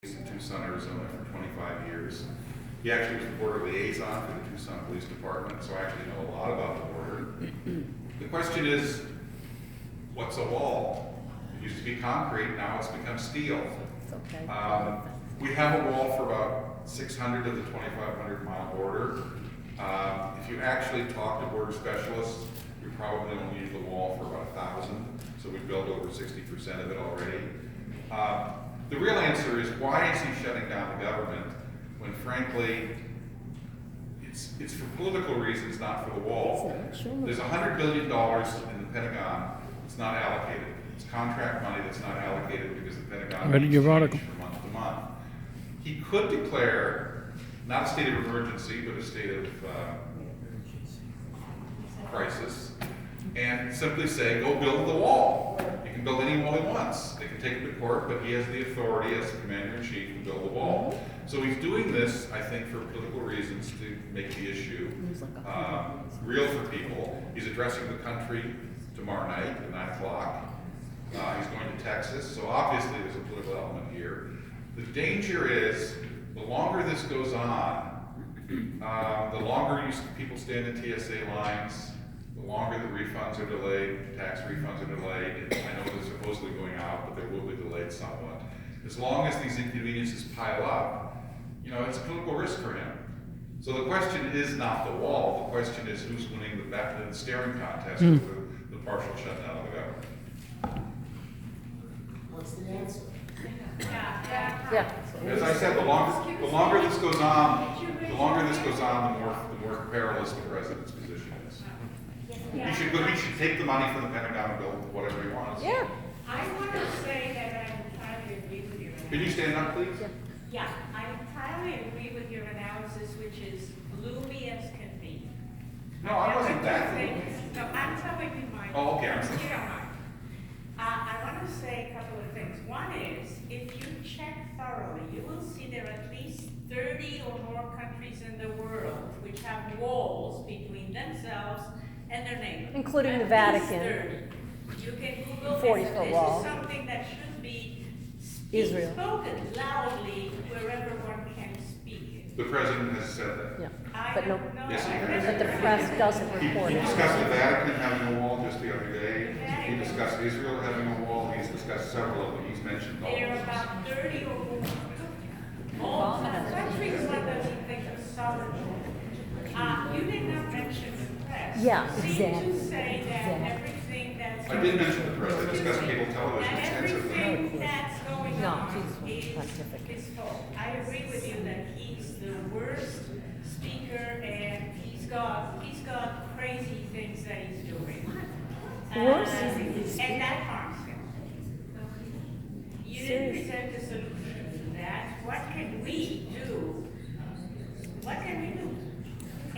in Tucson, Arizona for 25 years. He actually was the border liaison for the Tucson Police Department, so I actually know a lot about the border. The question is, what's a wall? It used to be concrete, now it's become steel. Okay. We have a wall for about 600 of the 2,500 mile border. If you actually talk to border specialists, you probably only need the wall for about 1,000, so we've built over 60% of it already. The real answer is, why is he shutting down the government when frankly, it's for political reasons, not for the wall. There's $100 billion in the Pentagon that's not allocated. It's contract money that's not allocated because the Pentagon Read needs your change article. from month to month. He could declare not a state of emergency, but a state of crisis, and simply say, go build the wall. He can build any wall he wants. They can take him to court, but he has the authority as the commander-in-chief to build the wall. So he's doing this, I think, for political reasons to make the issue real for people. He's addressing the country tomorrow night at 9 o'clock. He's going to Texas, so obviously there's a political element here. The danger is, the longer this goes on, the longer people stand in TSA lines, the longer the refunds are delayed, tax refunds are delayed. I know they're supposedly going out, but they will be delayed somewhat. As long as these inconveniences pile up, it's a political risk for him. So the question is not the wall, the question is who's winning the staring contest with the partial shutdown of the government. What's the answer? Yeah. As I said, the longer this goes on, the more perilous the president's position is. He should take the money from the Pentagon and build whatever he wants. Yeah. I want to say that I entirely agree with you. Can you stand up, please? Yeah, I entirely agree with your analysis, which is gloomy as can be. No, I wasn't that gloomy. No, I'm telling you mine. Oh, okay, I'm sorry. You don't mind. I want to say a couple of things. One is, if you check thoroughly, you will see there are at least 30 or more countries in the world which have walls between themselves and their neighbors. Including the At least Vatican. 30. You can Google 40-foot this. This wall. is something that should be Israel. spoken loudly wherever one can speak it. The president has said that. Yeah. I But no, don't know. Yes, he I has. read but the it. press doesn't He report it. discussed the Vatican having a wall just the other day. He discussed Israel having a wall. He's discussed several of them. He's mentioned all There are of them. about 30 or more. All countries one doesn't think of sovereignty. You did not mention the press. Yeah, Seem exactly. to say that Exactly. everything that's. I did mention the press. I discussed cable television That extensively. everything that's going No, on Jesus, is scientific. his fault. I agree with you that he's the worst speaker and he's got crazy things that he's doing. Worse? And that harms him. You didn't present a solution to that. What can we do? What can we do?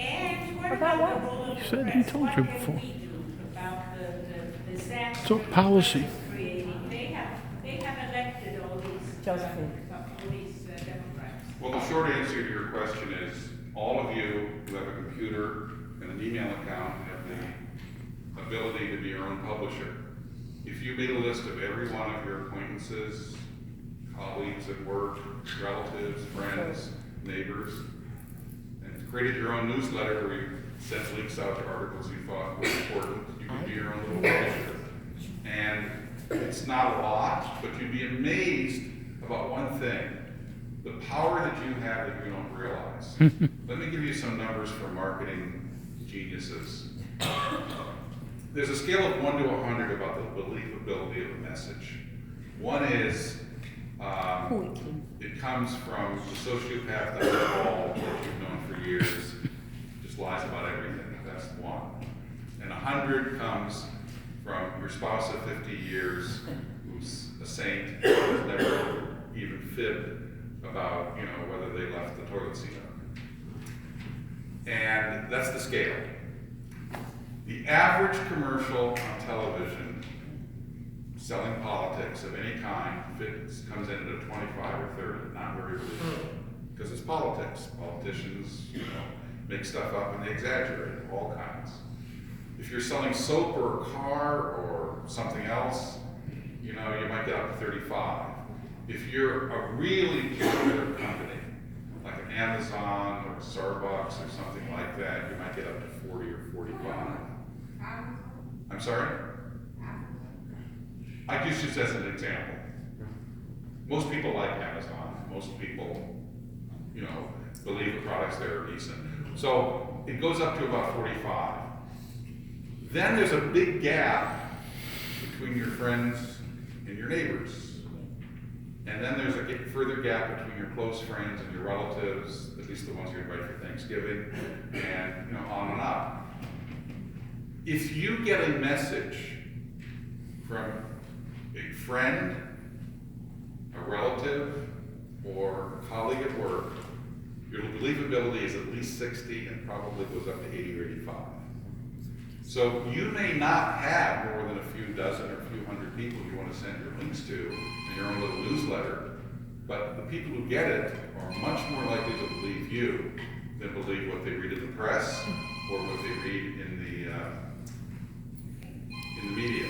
And what About about what? the role of the Said he press? told What you can before. we do about the disaster? So policy. it's creating? They have elected all these Josephine. Democrats. Well, the short answer to your question is, all of you who have a computer and an email account have the ability to be your own publisher. If you made a list of every one of your acquaintances, colleagues at work, relatives, friends, neighbors, and created your own newsletter where you sent links out to articles you thought were important, you could be your own little publisher. And it's not a lot, but you'd be amazed about one thing, the power that you have that you don't realize. Let me give you some numbers for marketing geniuses. There's a scale of 1 to 100 about the believability of a message. 1 is, it comes from the sociopath down the hall that you've known for years, just lies about everything. That's 1. And 100 comes from your spouse of 50 years, who's a saint, who's never even fibbed about, whether they left the toilet seat up. And that's the scale. The average commercial on television selling politics of any kind comes in at a 25 or 30, not very believable. Because it's politics. Politicians, make stuff up and they exaggerate, all kinds. If you're selling soap or a car or something else, you might get up to 35. If you're a really popular company, like an Amazon or a Starbucks or something like that, you might get up to 40 or 45. I'm sorry? I just use as an example. Most people like Amazon. Most people, you know, believe the products there are decent. So it goes up to about 45. Then there's a big gap between your friends and your neighbors. And then there's a further gap between your close friends and your relatives, at least the ones you invite for Thanksgiving, and you know, on and up. If you get a message from a friend, a relative, or a colleague at work, your believability is at least 60 and probably goes up to 80 or 85. So you may not have more than a few dozen or a few hundred people you want to send your links to in your own little newsletter, but the people who get it are much more likely to believe you than believe what they read in the press or what they read in the media.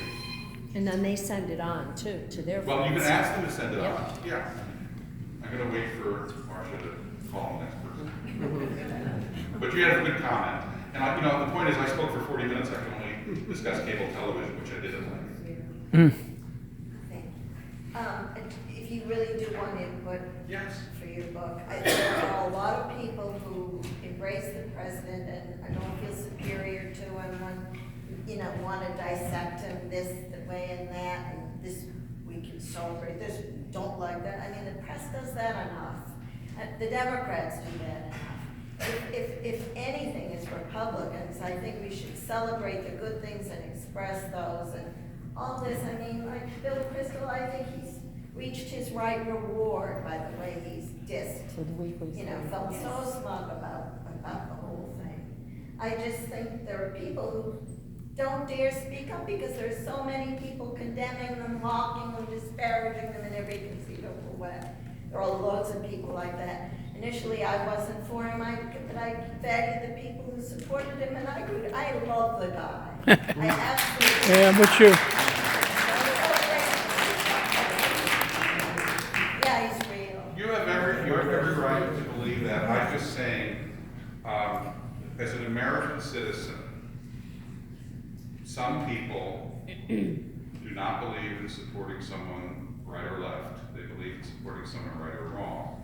And then they send it on too, to their friends. Well, you can ask them to send it Yeah. on, yeah. I'm gonna wait for Marcia to call the next person. But you had a good comment. And I, you know, the point is I spoke for 40 minutes, I can only discuss cable television, which I did at length. If you really do want input Yes. for your book, there are a lot of people who embrace the president and don't feel superior to him and, want to dissect him this way and that, and this we can celebrate this, don't like that. I mean, the press does that enough. The Democrats do that enough. If anything is Republicans, I think we should celebrate the good things and express those and all this. I mean, like Bill Kristol, I think he's reached his right reward by the way he's dissed. With weekly. Felt so smug about the whole thing. I just think there are people who don't dare speak up because there's so many people condemning them, mocking them, disparaging them in every conceivable way. There are loads of people like that. Initially, I wasn't for him, but I valued the people who supported him, and I love the guy. I absolutely. Yeah, I'm with you. Yeah, he's real. You have every right to believe that. I'm just saying, as an American citizen, some people do not believe in supporting someone right or left. They believe in supporting someone right or wrong.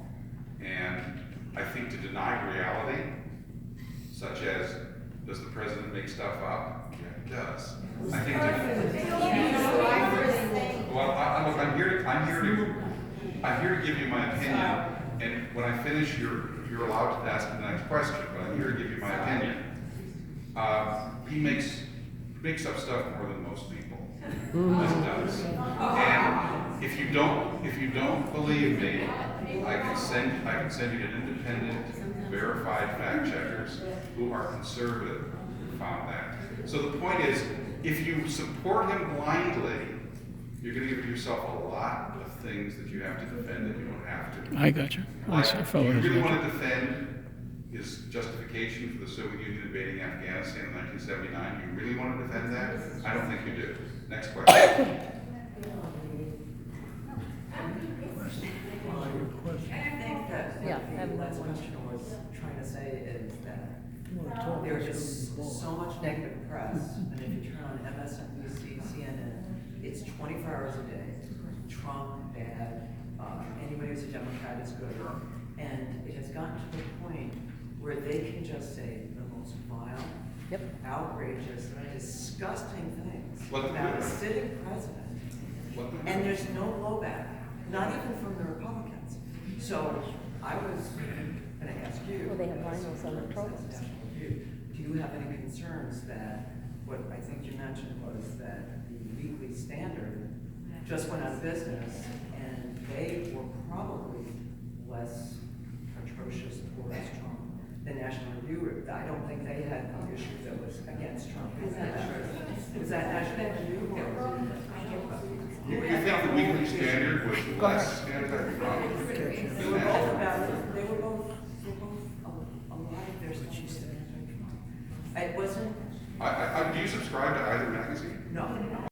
And I think to deny reality, such as, does the president make stuff up? Yeah, he does. I think well, I'm here to give you my opinion, and when I finish, you're allowed to ask the next question, but I'm here to give you my opinion. He makes up stuff more than most people. Just does. And if you don't believe me, I can send you to independent, verified fact checkers who are conservative who found that. So the point is, if you support him blindly, you're going to give yourself a lot of things that you have to defend that you don't have to. I got you. Like, I do follow you his really logic. want to defend his justification for the Soviet Union invading Afghanistan in 1979? Do you really want to defend that? I don't think you do. Next question. Yeah, I have last one. question was trying to say is that there is so much negative press, and if you turn on MSNBC, CNN, it's 24 hours a day. Trump bad, anybody who's a Democrat is good, and it has gotten to the point where they can just say the most vile, Yep. outrageous, disgusting things What the- about a sitting president. And there's no blowback, not even from the Republicans. So I was gonna ask you. Well, they have as rhinos on their a programs. presidential review, do you have any concerns that, what I think you mentioned was that the Weekly Standard just went out of business and they were probably less atrocious towards Trump than National Review. I don't think they had an issue that was against Trump. Is that National Review or? You think the Weekly Standard was less anti-Trump They than were both National? about it. They were both a lot of their stuff was anti-Trump. It wasn't, Do you subscribe to either